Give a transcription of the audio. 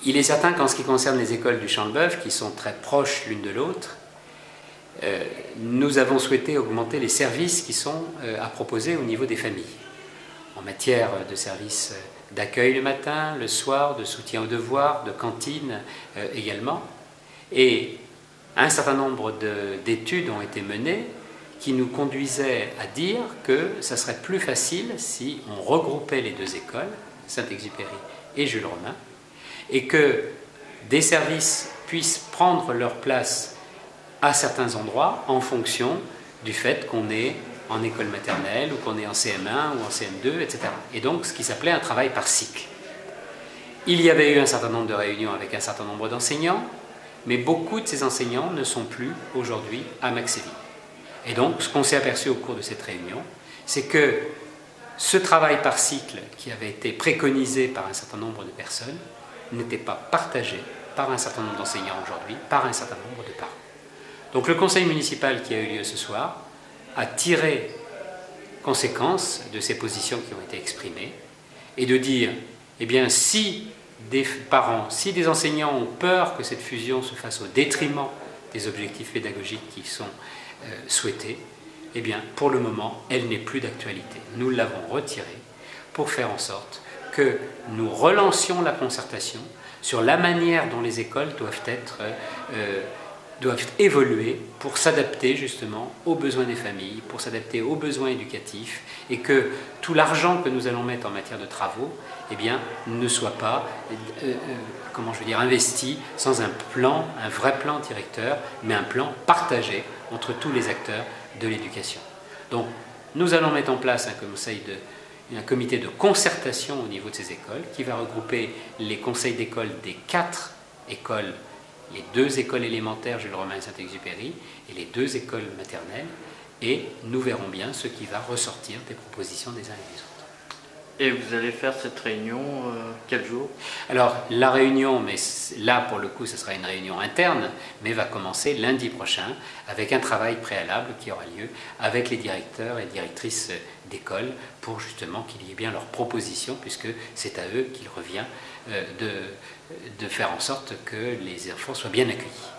Il est certain qu'en ce qui concerne les écoles du Champ-de-Bœuf, qui sont très proches l'une de l'autre, nous avons souhaité augmenter les services qui sont à proposer au niveau des familles. En matière de services d'accueil le matin, le soir, de soutien aux devoirs, de cantine également. Et un certain nombre d'études ont été menées qui nous conduisaient à dire que ça serait plus facile si on regroupait les deux écoles, Saint-Exupéry et Jules Romain, et que des services puissent prendre leur place à certains endroits en fonction du fait qu'on est en école maternelle ou qu'on est en CM1 ou en CM2, etc. Et donc ce qui s'appelait un travail par cycle. Il y avait eu un certain nombre de réunions avec un certain nombre d'enseignants, mais beaucoup de ces enseignants ne sont plus aujourd'hui à Maxéville. Et donc ce qu'on s'est aperçu au cours de cette réunion, c'est que ce travail par cycle qui avait été préconisé par un certain nombre de personnes n'était pas partagé par un certain nombre d'enseignants aujourd'hui, par un certain nombre de parents. Donc le conseil municipal qui a eu lieu ce soir a tiré conséquence de ces positions qui ont été exprimées et de dire, eh bien, si des parents, si des enseignants ont peur que cette fusion se fasse au détriment des objectifs pédagogiques qui sont souhaités, eh bien, pour le moment, elle n'est plus d'actualité. Nous l'avons retirée pour faire en sorte que nous relancions la concertation sur la manière dont les écoles doivent évoluer pour s'adapter justement aux besoins des familles, pour s'adapter aux besoins éducatifs, et que tout l'argent que nous allons mettre en matière de travaux, eh bien, ne soit pas, investi sans un plan, un vrai plan directeur, mais un plan partagé entre tous les acteurs de l'éducation. Donc, nous allons mettre en place un comité de concertation au niveau de ces écoles qui va regrouper les conseils d'école des 4 écoles, les 2 écoles élémentaires Jules Romain et Saint-Exupéry et les 2 écoles maternelles, et nous verrons bien ce qui va ressortir des propositions des uns et des autres. Et vous allez faire cette réunion quel jour? Alors la réunion, mais là pour le coup ce sera une réunion interne, mais va commencer lundi prochain avec un travail préalable qui aura lieu avec les directeurs et directrices d'école pour justement qu'il y ait bien leurs propositions, puisque c'est à eux qu'il revient de faire en sorte que les enfants soient bien accueillis.